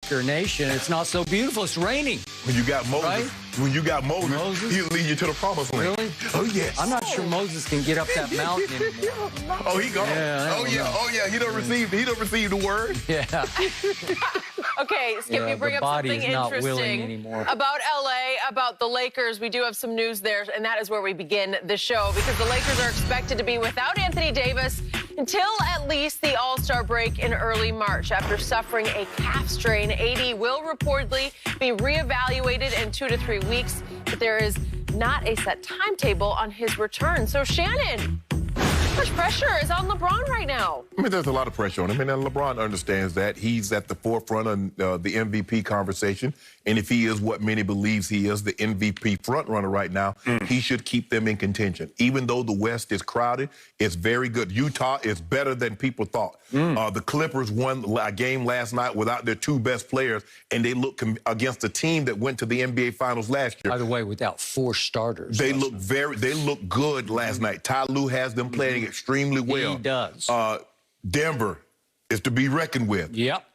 Laker Nation. It's not so beautiful. It's raining. When you got Moses, right? when you got Moses, he'll lead you to the promised land. Really? Oh, yes. I'm not sure Moses can get up that mountain anymore. Oh, he gone. Yeah, oh, yeah. He don't receive the word. Yeah. Okay, Skip, you bring up something interesting about LA, about the Lakers. We do have some news there, and that is where we begin the show, because the Lakers are expected to be without Anthony Davis until at least the All-Star break in early March. After suffering a calf strain, AD will reportedly be reevaluated in 2 to 3 weeks, but there is not a set timetable on his return. So, Shannon, how much pressure is on LeBron right now? I mean, there's a lot of pressure on him, and LeBron understands that. He's at the forefront of the MVP conversation, and if he is what many believes he is, the MVP frontrunner right now, he should keep them in contention. Even though the West is crowded, it's very good. Utah is better than people thought. The Clippers won a game last night without their 2 best players, and they look against a team that went to the NBA Finals last year. By the way, without 4 starters. They look good last night. Ty Lue has them playing extremely well. He does. Denver is to be reckoned with. Yep.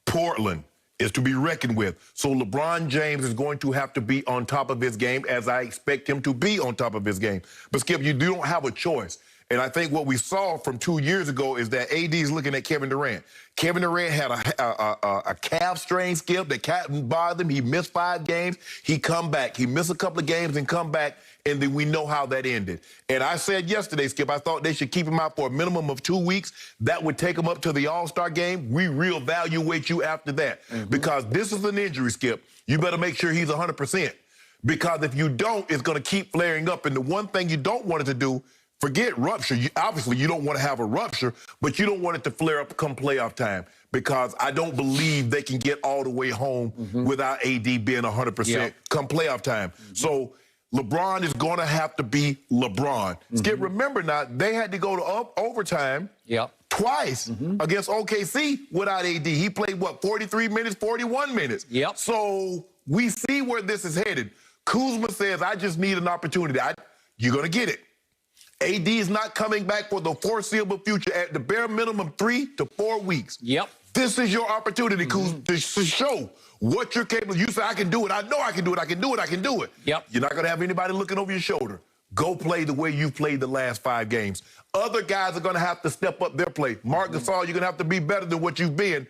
Portland is to be reckoned with. So LeBron James is going to have to be on top of his game, as I expect him to be on top of his game. But, Skip, you don't have a choice. And I think what we saw from 2 years ago is that AD is looking at Kevin Durant. Kevin Durant had a calf strain, Skip, that couldn't bother him. He missed 5 games. He come back. He missed a couple of games and come back, and then we know how that ended. And I said yesterday, Skip, I thought they should keep him out for a minimum of 2 weeks. That would take him up to the All-Star game. We reevaluate you after that. Because this is an injury, Skip. You better make sure he's 100%. Because if you don't, it's going to keep flaring up. And the one thing you don't want it to do, forget rupture. Obviously, you don't want to have a rupture, but you don't want it to flare up come playoff time, because I don't believe they can get all the way home without AD being 100% come playoff time. So LeBron is going to have to be LeBron. Skip, remember now, they had to go to overtime twice against OKC without AD. He played, what, 43 minutes, 41 minutes? So we see where this is headed. Kuzma says, I just need an opportunity. You're going to get it. AD is not coming back for the foreseeable future, at the bare minimum 3 to 4 weeks. This is your opportunity, to show what you're capable of. You say, I can do it. I know I can do it. I can do it. I can do it. You're not going to have anybody looking over your shoulder. Go play the way you've played the last 5 games. Other guys are going to have to step up their play. Marc Gasol, you're going to have to be better than what you've been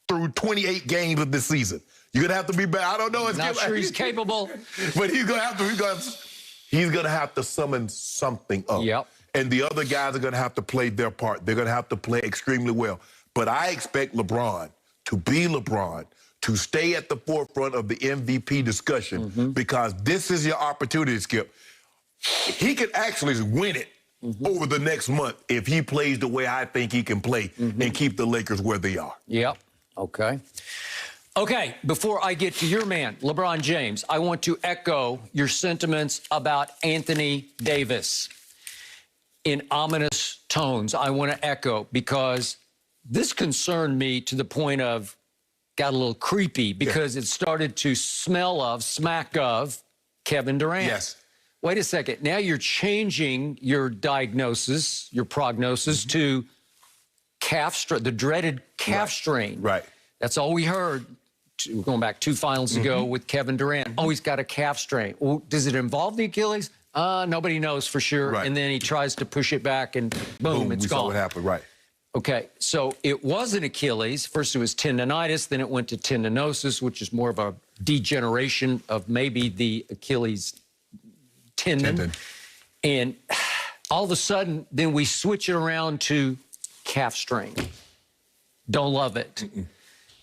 through 28 games of this season. You're going to have to be better. I don't know. Not sure he's capable. But he's going to have to. He's going to have to summon something up. And the other guys are going to have to play their part. They're going to have to play extremely well. But I expect LeBron to be LeBron, to stay at the forefront of the MVP discussion, because this is your opportunity, Skip. He could actually win it over the next month if he plays the way I think he can play and keep the Lakers where they are. Okay, before I get to your man, LeBron James, I want to echo your sentiments about Anthony Davis in ominous tones. I want to echo, because this concerned me to the point of got a little creepy, because it started to smack of Kevin Durant. Wait a second. Now you're changing your diagnosis, your prognosis to the dreaded calf strain. That's all we heard. Going back 2 finals ago with Kevin Durant. Oh, he's got a calf strain. Well, does it involve the Achilles? Nobody knows for sure. And then he tries to push it back, and boom, it's gone. We saw what happened, Okay, so it was an Achilles. First it was tendonitis, then it went to tendinosis, which is more of a degeneration of maybe the Achilles tendon. And all of a sudden, then we switch it around to calf strain. Don't love it.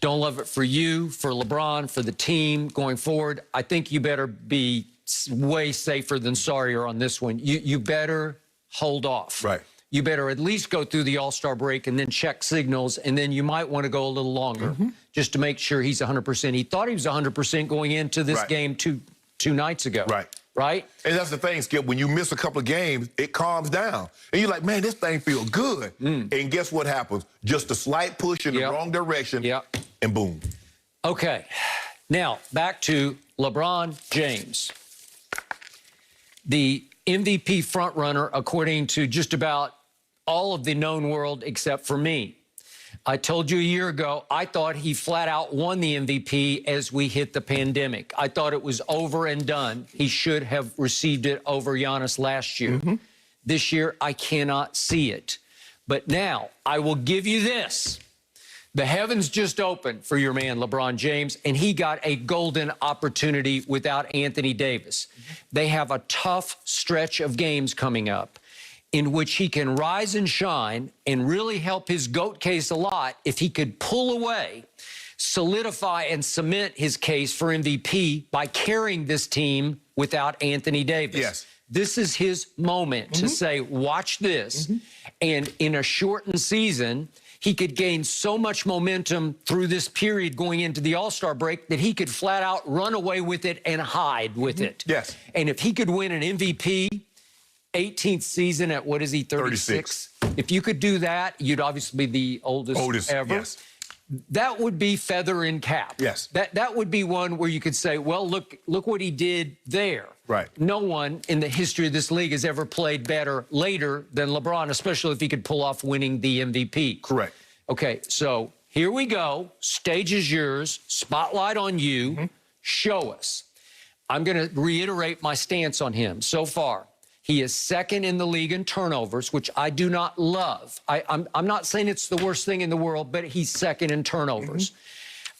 Don't love it for you, for LeBron, for the team going forward. I think you better be way safer than sorrier on this one. You better hold off. You better at least go through the All-Star break and then check signals, and then you might want to go a little longer just to make sure he's 100%. He thought he was 100% going into this game two nights ago. And that's the thing, Skip. When you miss a couple of games, it calms down. And you're like, man, this thing feels good. And guess what happens? Just a slight push in the wrong direction, and boom. Okay. Now, back to LeBron James. The MVP frontrunner, according to just about all of the known world except for me. I told you a year ago, I thought he flat out won the MVP as we hit the pandemic. I thought it was over and done. He should have received it over Giannis last year. This year, I cannot see it. But now, I will give you this. The heavens just opened for your man, LeBron James, and he got a golden opportunity without Anthony Davis. They have a tough stretch of games coming up in which he can rise and shine and really help his GOAT case a lot if he could pull away, solidify and cement his case for MVP by carrying this team without Anthony Davis. Yes. This is his moment to say, watch this. And in a shortened season, he could gain so much momentum through this period going into the All-Star break that he could flat out run away with it and hide with it. Yes. And if he could win an MVP, 18th season at, what is he, 36? If you could do that, you'd obviously be the oldest ever. Yes. That would be feather in cap. Yes. That would be one where you could say, well, look what he did there. Right. No one in the history of this league has ever played better later than LeBron, especially if he could pull off winning the MVP. Correct. Okay, so here we go. Stage is yours. Spotlight on you. Show us. I'm going to reiterate my stance on him so far. He is second in the league in turnovers, which I do not love. I'm not saying it's the worst thing in the world, but he's second in turnovers.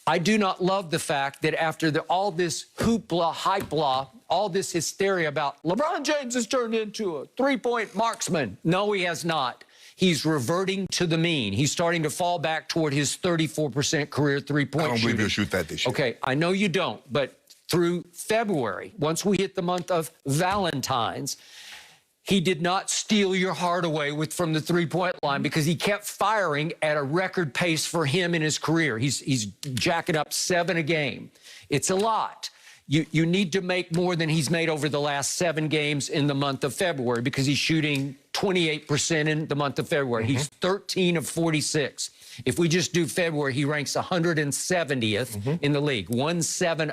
I do not love the fact that after all this hoopla, hypela, all this hysteria about LeBron James has turned into a three-point marksman. No, he has not. He's reverting to the mean. He's starting to fall back toward his 34% career three-point shooting. I don't believe he'll shoot that this year. Okay, I know you don't, but through February, once we hit the month of Valentine's, he did not steal your heart away from the three-point line because he kept firing at a record pace for him in his career. He's jacking up 7 a game. It's a lot. You need to make more than he's made over the last 7 games in the month of February because he's shooting 28% in the month of February. He's 13 of 46. If we just do February, he ranks 170th in the league, 170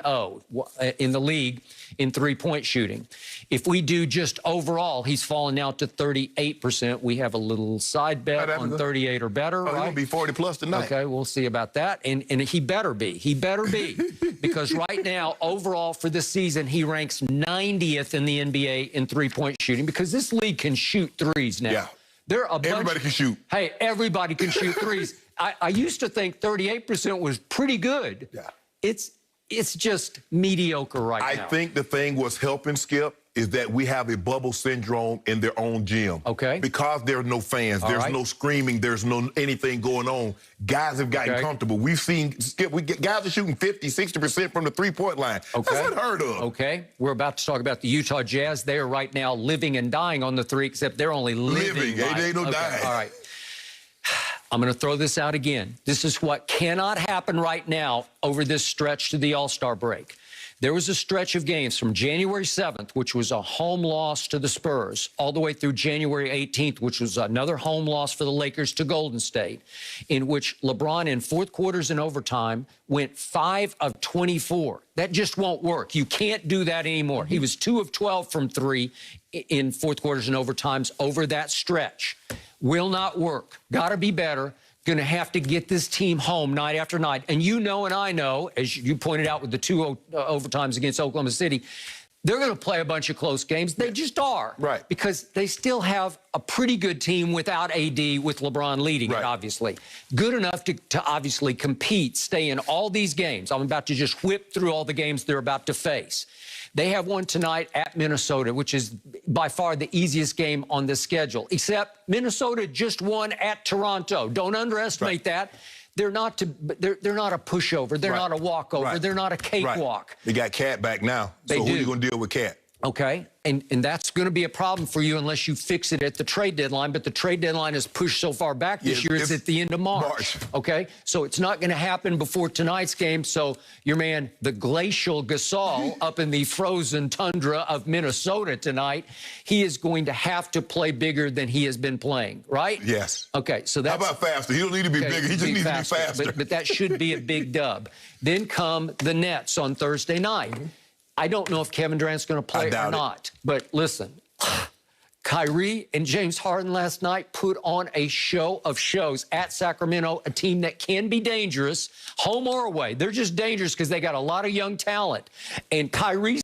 in the league in three-point shooting. If we do just overall, he's fallen now to 38%. We have a little side bet on 38 or better, right? He'll be 40 plus tonight. Okay, we'll see about that. And he better be. He better be. Because right now, overall for this season, he ranks 90th in the NBA in three-point shooting because this league can shoot threes now. Yeah. Everybody can shoot. Hey, everybody can shoot threes. I used to think 38% was pretty good. Yeah. It's just mediocre right now. I think the thing was helping Skip is that we have a bubble syndrome in their own gym. Okay. Because there are no fans, there's no screaming, there's no anything going on. Guys have gotten comfortable. We've seen Skip, guys are shooting 50, 60% from the three-point line. Okay. That's unheard of. Okay. We're about to talk about the Utah Jazz. They are right now living and dying on the three, except they're only living. They ain't no dying. All right. I'm going to throw this out again. This is what cannot happen right now over this stretch to the All-Star break. There was a stretch of games from January 7th, which was a home loss to the Spurs, all the way through January 18th, which was another home loss for the Lakers to Golden State, in which LeBron in fourth quarters and overtime went 5 of 24. That just won't work. You can't do that anymore. He was 2 of 12 from 3 in fourth quarters and overtimes over that stretch. Will not work. Got to be better. Going to have to get this team home night after night. And you know and I know, as you pointed out with the 2 overtimes against Oklahoma City, they're going to play a bunch of close games. They just are. Right. Because they still have a pretty good team without AD, with LeBron leading it, obviously. Good enough to obviously compete, stay in all these games. I'm about to just whip through all the games they're about to face. They have one tonight at Minnesota, which is by far the easiest game on the schedule, except Minnesota just won at Toronto. Don't underestimate that. They're not a pushover. They're not a walkover. They're not a cakewalk. They got Cat back now. So who are you going to deal with Cat? Okay, and that's going to be a problem for you unless you fix it at the trade deadline. But the trade deadline is pushed so far back this year, it's at the end of March. Okay, so it's not going to happen before tonight's game. So your man, the glacial Gasol up in the frozen tundra of Minnesota tonight, he is going to have to play bigger than he has been playing, right? Yes. Okay, so that's... How about faster? He don't need to be bigger. He just needs to be faster. But that should be a big dub. Then come the Nets on Thursday night. I don't know if Kevin Durant's going to play or not. But listen, Kyrie and James Harden last night put on a show of shows at Sacramento, a team that can be dangerous, home or away. They're just dangerous because they got a lot of young talent. And Kyrie